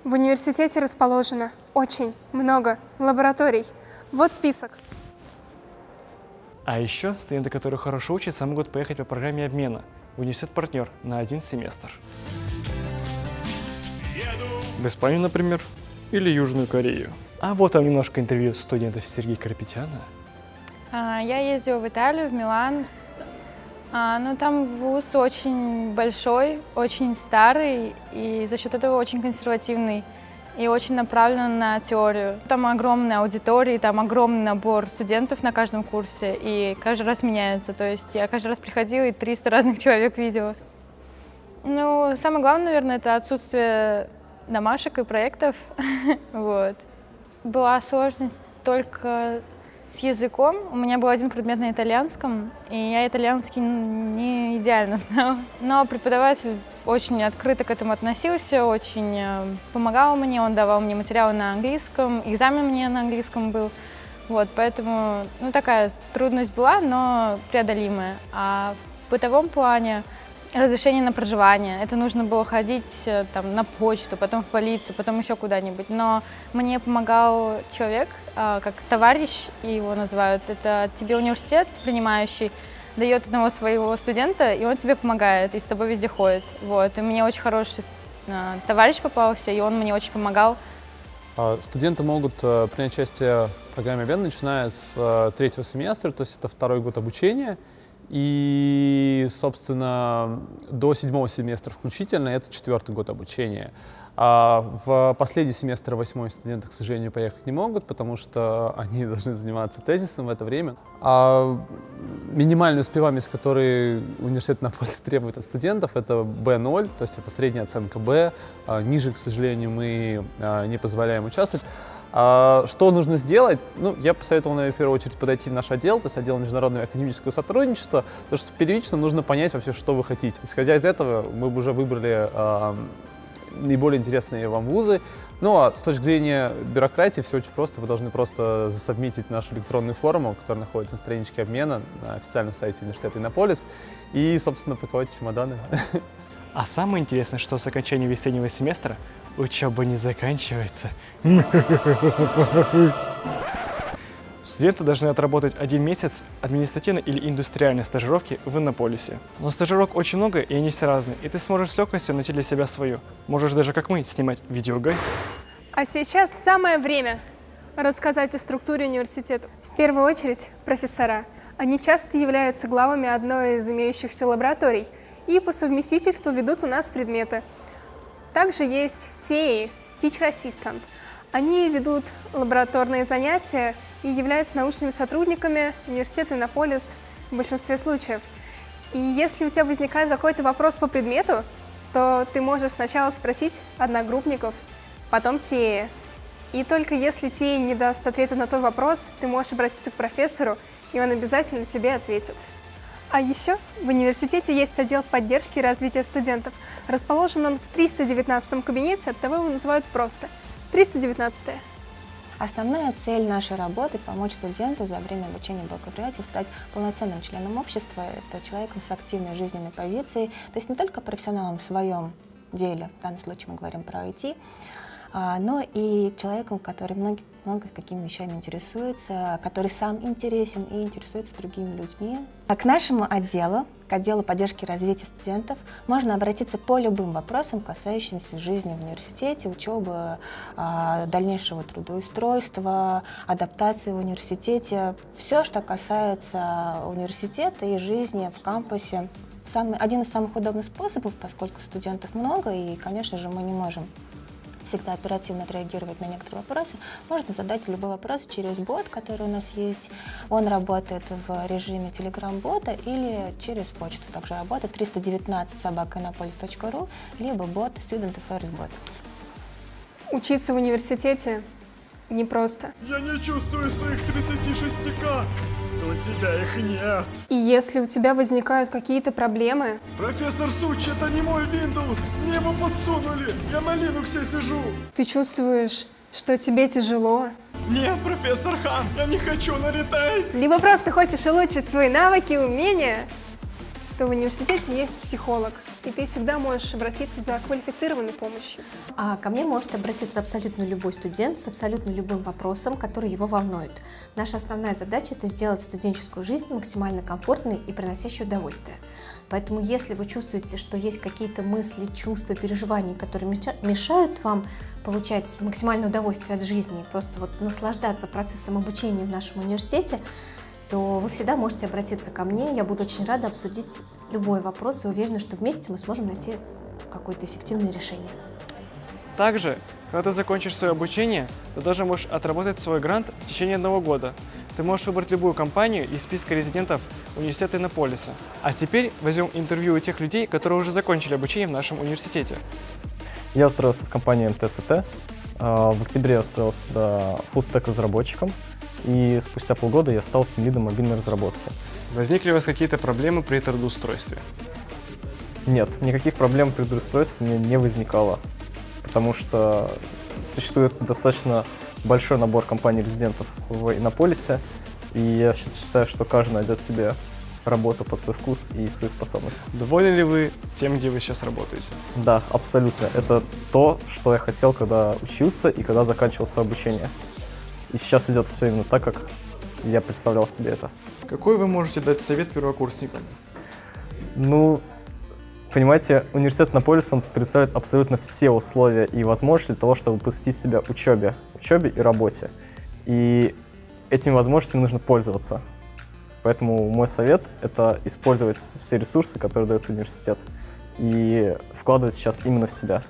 В университете расположено очень много лабораторий. Вот список. А еще студенты, которые хорошо учатся, могут поехать по программе обмена в университет-партнер на 1 семестр. В Испанию, например, или Южную Корею. А вот там немножко интервью студентов Сергея Карапетяна. Я ездила в Италию, в Милан. Ну, там вуз очень большой, очень старый, и за счет этого очень консервативный и очень направлен на теорию. Там огромная аудитория, там огромный набор студентов на каждом курсе, и каждый раз меняется. То есть я каждый раз приходила и 300 разных человек видела. Ну, самое главное, наверное, это отсутствие домашек и проектов. Вот. Была сложность только с языком. У меня был один предмет на итальянском, и я итальянский не идеально знала. Но преподаватель очень открыто к этому относился, очень помогал мне, он давал мне материалы на английском, экзамен мне на английском был. Вот, поэтому, ну, такая трудность была, но преодолимая. А в бытовом плане разрешение на проживание. Это нужно было ходить там, на почту, потом в полицию, потом еще куда-нибудь. Но мне помогал человек, как товарищ его называют. Это тебе университет принимающий дает одного своего студента, и он тебе помогает, и с тобой везде ходит. Вот. И мне очень хороший товарищ попался, и он мне очень помогал. Студенты могут принять участие в программе обмена, начиная с 3-го семестра, то есть это 2-й год обучения. И, собственно, до 7-го семестра включительно это 4-й год обучения. А в последний семестр 8-й студенты, к сожалению, поехать не могут, потому что они должны заниматься тезисом в это время. А минимальная успеваемость, которую университет Иннополис требует от студентов, это B0, то есть это средняя оценка B. Ниже, к сожалению, мы не позволяем участвовать. Что нужно сделать? Ну, я посоветовал, наверное, в первую очередь подойти в наш отдел, то есть отдел международного академического сотрудничества, потому что первично нужно понять вообще, что вы хотите. Исходя из этого, мы бы уже выбрали наиболее интересные вам вузы. Ну, а с точки зрения бюрократии все очень просто. Вы должны просто засабмитить нашу электронную форму, которая находится на страничке обмена на официальном сайте университета Иннополис, и, собственно, паковать чемоданы. А самое интересное, что с окончанием весеннего семестра учеба не заканчивается. Студенты должны отработать 1 месяц административной или индустриальной стажировки в Иннополисе. Но стажировок очень много, и они все разные, и ты сможешь с легкостью найти для себя свою. Можешь даже, как мы, снимать видеогайд. А сейчас самое время рассказать о структуре университета. В первую очередь профессора. Они часто являются главами одной из имеющихся лабораторий и по совместительству ведут у нас предметы. Также есть TA, Teacher Assistant. Они ведут лабораторные занятия и являются научными сотрудниками университета Иннополис в большинстве случаев. И если у тебя возникает какой-то вопрос по предмету, то ты можешь сначала спросить одногруппников, потом TA. И только если TA не даст ответа на твой вопрос, ты можешь обратиться к профессору, и он обязательно тебе ответит. А еще в университете есть отдел поддержки и развития студентов. Расположен он в 319-м кабинете, оттого его называют просто 319-е. Основная цель нашей работы – помочь студенту за время обучения бакалавриате стать полноценным членом общества, это человеком с активной жизненной позицией, то есть не только профессионалом в своем деле, в данном случае мы говорим про IT, но и человеком, который много какими вещами интересуется, который сам интересен и интересуется другими людьми. А к нашему отделу, к отделу поддержки и развития студентов, можно обратиться по любым вопросам, касающимся жизни в университете, учебы, дальнейшего трудоустройства, адаптации в университете. Все, что касается университета и жизни в кампусе. Один из самых удобных способов, поскольку студентов много, и, конечно же, мы не можем всегда оперативно отреагировать на некоторые вопросы, можно задать любой вопрос через бот, который у нас есть. Он работает в режиме Telegram-бота или через почту. Также работает 319@innopolis.ru, либо бот Student Affairs Bot. Учиться в университете непросто. Я не чувствую своих 36К. То у тебя их нет. И если у тебя возникают какие-то проблемы... Профессор Суч, это не мой Windows. Мне его подсунули. Я на Linux сижу. Ты чувствуешь, что тебе тяжело. Нет, профессор Хан, я не хочу на ретейк. Либо просто хочешь улучшить свои навыки, умения. то в университете есть психолог, и ты всегда можешь обратиться за квалифицированной помощью. А ко мне может обратиться абсолютно любой студент с абсолютно любым вопросом, который его волнует. Наша основная задача – это сделать студенческую жизнь максимально комфортной и приносящей удовольствие. Поэтому если вы чувствуете, что есть какие-то мысли, чувства, переживания, которые мешают вам получать максимальное удовольствие от жизни, просто вот наслаждаться процессом обучения в нашем университете, то вы всегда можете обратиться ко мне. Я буду очень рада обсудить любой вопрос и уверена, что вместе мы сможем найти какое-то эффективное решение. Также, когда ты закончишь свое обучение, ты даже можешь отработать свой грант в течение 1 года. Ты можешь выбрать любую компанию из списка резидентов университета Иннополиса. А теперь возьмем интервью у тех людей, которые уже закончили обучение в нашем университете. Я устроился в компанию МТСТ. В октябре я устроился сюда фуллстек-разработчиком, и спустя полгода я стал тимлидом мобильной разработки. Возникли у вас какие-то проблемы при трудоустройстве? Нет, никаких проблем при трудоустройстве у меня не возникало, потому что существует достаточно большой набор компаний-резидентов в Иннополисе, и я считаю, что каждый найдет себе работу под свой вкус и свои способности. Довольны ли вы тем, где вы сейчас работаете? Да, абсолютно. Это то, что я хотел, когда учился и когда заканчивал свое обучение. И сейчас идет все именно так, как я представлял себе это. Какой вы можете дать совет первокурсникам? Ну, понимаете, университет Иннополис, он предоставляет абсолютно все условия и возможности для того, чтобы посвятить себя учебе и работе. И этими возможностями нужно пользоваться. Поэтому мой совет – это использовать все ресурсы, которые дает университет, и вкладывать сейчас именно в себя.